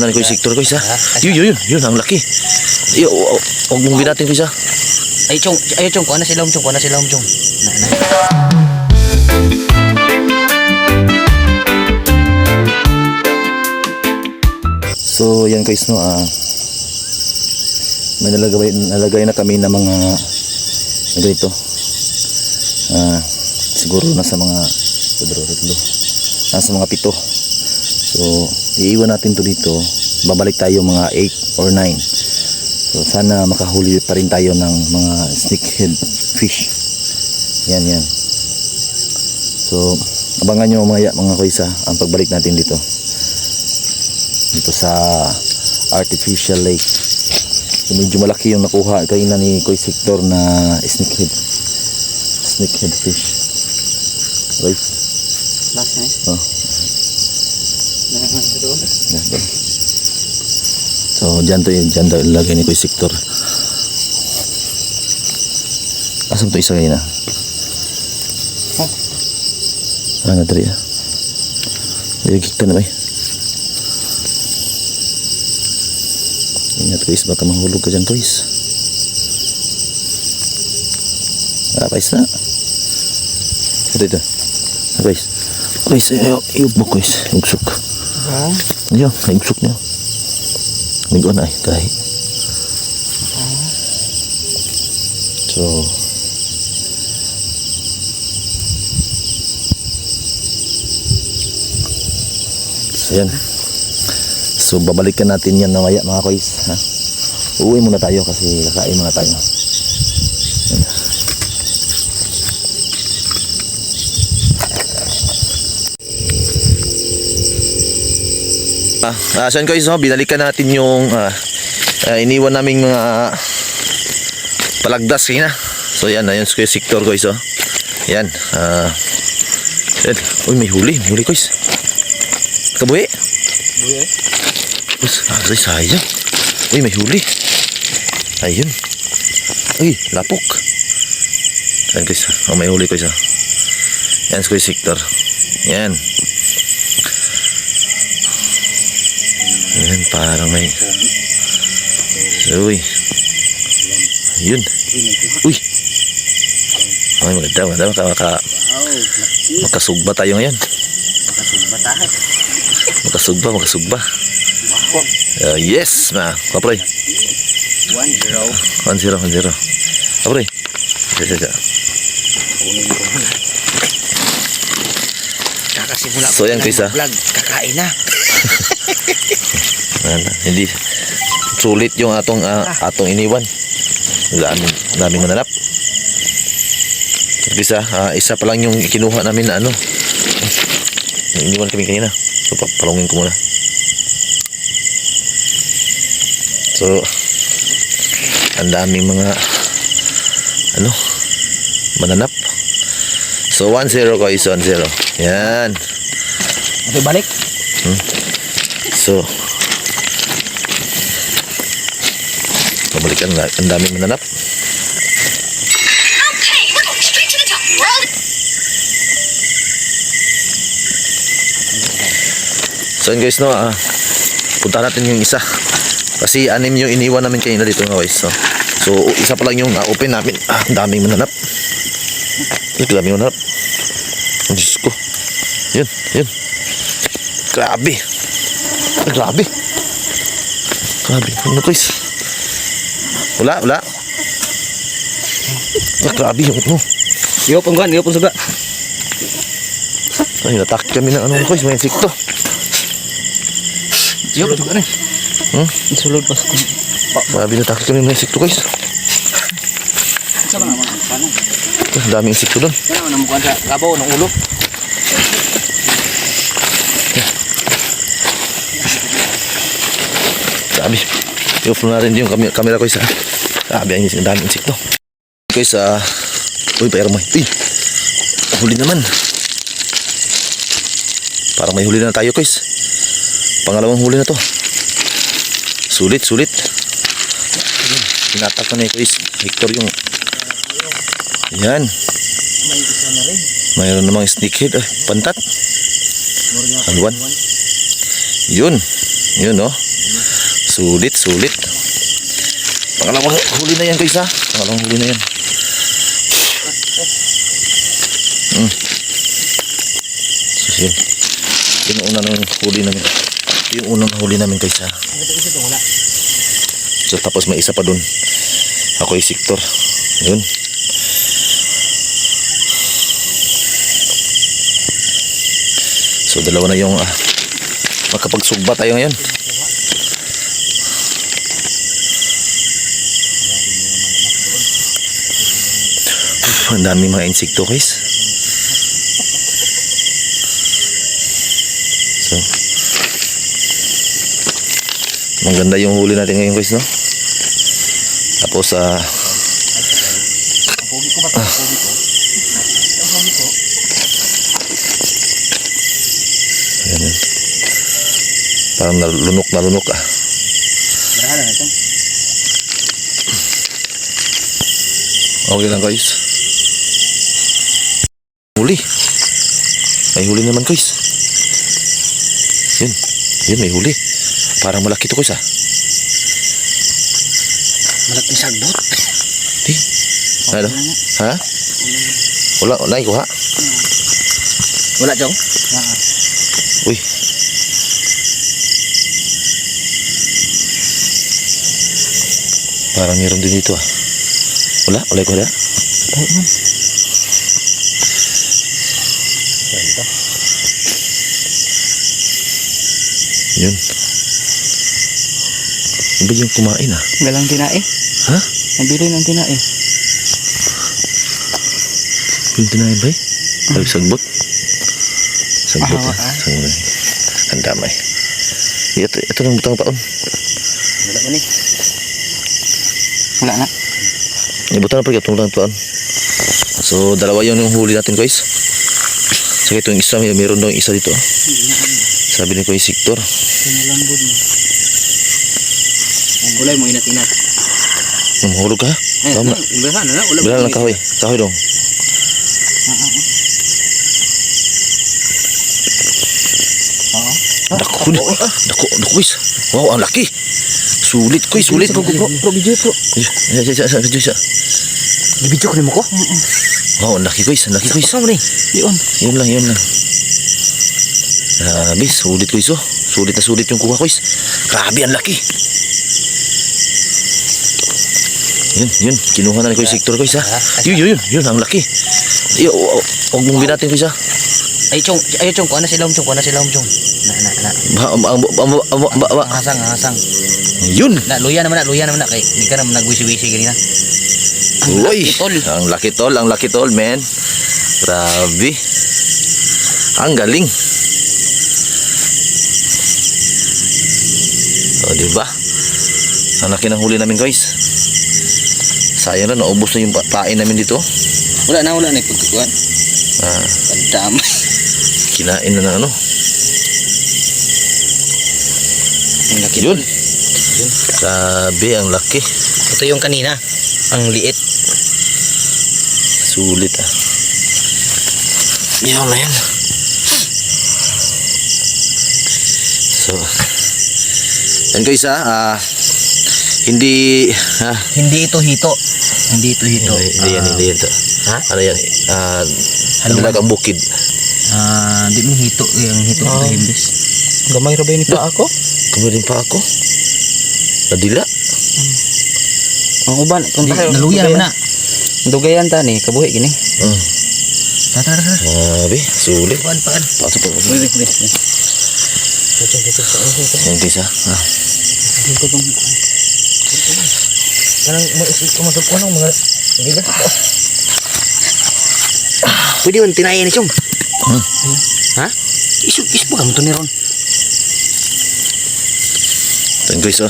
Ano ko yung sektor ko isa? Yun, ang laki. Huwag mong binatin ko isa. Ay, Chong, kuha na sila, Chong. So, yan guys, no, may nalagay na kami ng mga ganito. Siguro nasa mga nasa mga 7. So, iiwan natin to dito. Babalik tayo mga 8 or 9. So, sana makahuli pa rin tayo ng mga snakehead fish. Yan. So, abangan nyo mga kuisa ang pagbalik natin dito sa artificial lake. So, medyo malaki yung nakuha kanina ni Kuya Sector na snakehead fish. Okay. Last na eh. Oh. So, dyan to ilagay ni Kuya Sector. Asam to isa kayo na? Ano tari ah? Kita na ba eh? Ingat guys, baka mahulog ka dyan guys. Guys na. Ito. Guys, iubok guys. Iugsok. Yan, iugsok niya. Migo na kahit. So yan. So babalikan natin yan na maya mga kois, ha? Uwi muna tayo kasi kakain muna tayo. Yan. So yan guys, binalikan natin yung iniwan naming mga palagdas kina. So yan, ayun sa sector guys, yan. Yan. Uy, may huli guys. Kabuhi? Buhay. Ay, sayang. Uy, may huli. Ayun. Uy, lapok. Yan guys, may huli guys. Yan sa sector. Yan. Yan, parang may... Uy. Ayun. Uy. Ay, maganda. Makasugba tayo ngayon. Makasugba. Yes, ma. Kaproy. 1-0. Kaproy. Sige. Kakasimula so, yan guys, vlog. Kakain na. Hindi sulit yung atong iniwan. Daming mananap. Isa pa lang yung kinuha namin na ano. Iniwan kami kanina. So palungin ko muna. So ang daming mga mananap. So 1-0 guys, 1-0. Yan. Okay, balik. So pabalikan, ang daming mananap. So yun guys, punta natin yung isa kasi 6 yung iniwan namin kanina dito nga guys. So isa pa lang yung open namin. Ang daming mananap. Ang Diyos ko. Yun. Grabe. Ano guys? Wala. Grabe yung Iyo pong suga. Ay, natakit kami ng guys, may insekto. Iyo pong suga rin. Isulod pa sa Grabe, natakit kami ng insekto guys. Ang daming insekto doon. Ano namukuhan sa kabaw ng ulo? Grabe. I-off na rin yung camera ko isa. Grabe, ang daming insekto. Guys, uy, payar mo. Uy, huli naman. Parang may huli na tayo guys. Pangalawang huli na to. Sulit. Tinatak na guys. Hector yung... Yan. Mayroon namang snakehead. Pantat. Alwan. Yun. Yun, no? Sulit, sulit. Pangalawang huli na yan, guys, ha? Pangalawang huli na yan. So, yun. Yun yung unang huli namin. Yung unang huli namin, guys, ha? So, tapos may isa pa dun. Ako yung Siktor. Yun. So, dalawa na yung makapagsugba tayo ngayon. Ang dami mga insekto, guys. So, maganda yung huli natin ngayon, guys, no? Tapos, ayan yun. Parang nalunok. Barahan na ito. Okay lang, guys. Huli. May huli naman, guys. Yun. Yun, may huli. Parang malaki to, guys, Malaking sagbot. Di. Ano? Ha? Wala ko, ha? Wala, Jong? Uy. Parang meron din dito, Wala ko, ha? Yun. Iba yung kumain, Galang tinae. Ha? Nabili ng tinae. Yung tinahin ba, Ay, sagbot. Sagbot, Ah, Sagbot. Ang damay. Ito ng butang taon. Wala man eh. Wala na. Ibutan na pa itong butang taon. So, dalawa yun yung huli natin, guys. Saka itong isa, mayroon daw yung isa dito. Sabi ni Kuya Siktor. Pinalambod mo. Ulay mo inat-inat. Mahulog ka? Tama. Imbahan na. Bilal lang kahoy. Kahoy dong. Dako, guys. Wow, ang laki. Sulit, guys, sulit. Pro video pro. Video. Video ko nimo ko? Wow, ang laki, guys. Ang laki, guys. Saan mo ni? Yun. Yun lang. Grabe, sulit, guys, Sulit na sulit yung kuha, guys. Grabe, ang laki. Yun. Kinuha na ni Kuya Siktor, guys, ha. Yun, ang laki. Huwag mong binatin, guys, ha. Ay, Chong. Kuha na sila, Chong. Na. Hasang. Yun. Luya naman na. Kay, hindi ka naman nagwisi-wisi ganina. Uy, ang laki tol, man. Grabe. Ang galing. O, diba? Ang laki ng huli namin, guys. Sayang na, naubos na yung pain namin dito. Wala na pagkukuhan. Pandamay. Kinain na ng ano. Ang laki. Yun. Grabe, ang laki. Ito yung kanina. Ang liit. Sulit, Yun na yan. So, yan, guys, hindi Hindi ito hito. Hindi yan. Ha? Ano yan? Dalagang bukid. Di mo hito. Yung hito ito himbis. Gamay ra ba yun pa ako? Kamarin pa ako. Nadila. Ang uban. Naluya naman na. Dugayan ta ni. Kabuhi gini. Tara. Grabe, sulit. Paan. Pasok. Wait. Yan, guys, Dito tong. Kanang kumasok ko ng mga bigas ko. Pwede yun, tinayin ni Chong. Ha? Is po kamo to ni Ron. Yan, guys,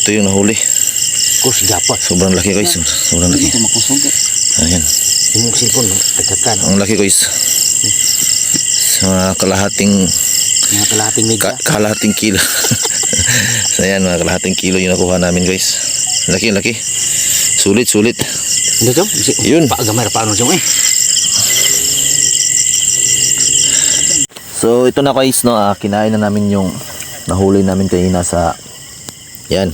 ito yung nahuli. Course dapat. Sobrang laki, guys. Sobrang laki. Ito makusog. Ayan. Yung cellphone no, tagakan. Ang laki, guys. Sa kalahating mega. Kalahating kilo. So, ayan, mga kalahating kilo yung nakuha namin, guys. Laki. Sulit. Hindi, Chong. Yun. Gamay ra paano, Chong, So ito na guys, no, kinain na namin yung nahuli namin kanina sa yan.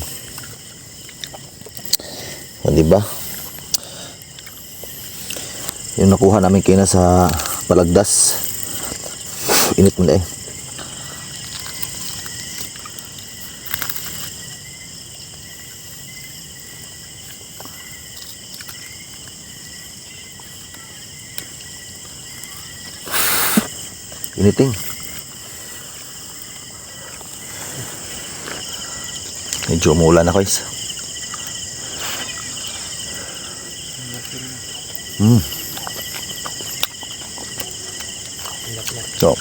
O, diba? Yung nakuha namin kanina sa Balagdas. Init mo na eh. Initing. Medyo umuulan na guys. So,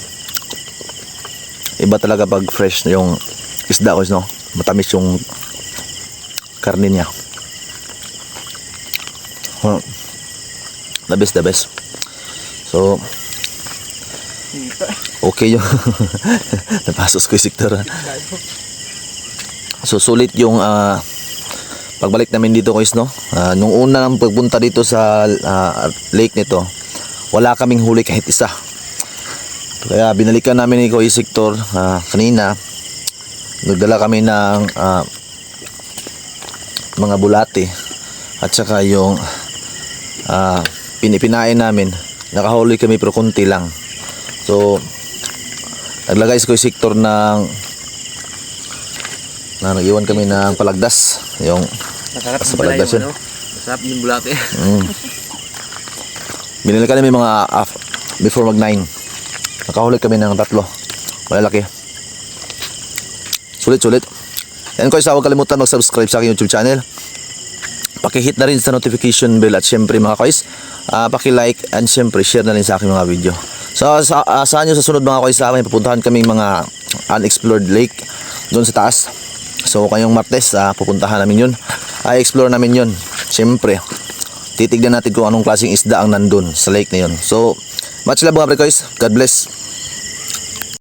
iba talaga pag fresh na yung isda guys, no? Matamis yung karne niya. The best, the best. So, okay yung napasos ko yung sektor. So sulit yung pagbalik namin dito guys, no. Nung una ng pagpunta dito sa lake nito, wala kaming huli kahit isa. Kaya binalikan namin ni Kuya Sektor kanina. Nagdala kami ng mga bulate at saka yung pinipinain namin. Nakahuli kami pero konti lang. So naglagay si Kuya Sektor nag-iwan kami ng palagdas. Yung Masarap sa palagdas yun. Masarap yung bulate. Binili kami mga before mag 9. Nakahuli kami ng 3. Malalaki. Sulit. Yan guys, huwag kalimutan mag-subscribe sa aking YouTube channel. Paki-hit na rin sa notification bell at syempre mga guys, paki-like and syempre share na rin sa aking mga video. So saan nyo sa sunod mga guys, pupuntahan kaming mga unexplored lake doon sa taas. So kayong Martes, pupuntahan namin yun. I-explore namin yun. Syempre, titignan natin kung anong klaseng isda ang nandun sa lake na yun. So, much love mga guys. God bless.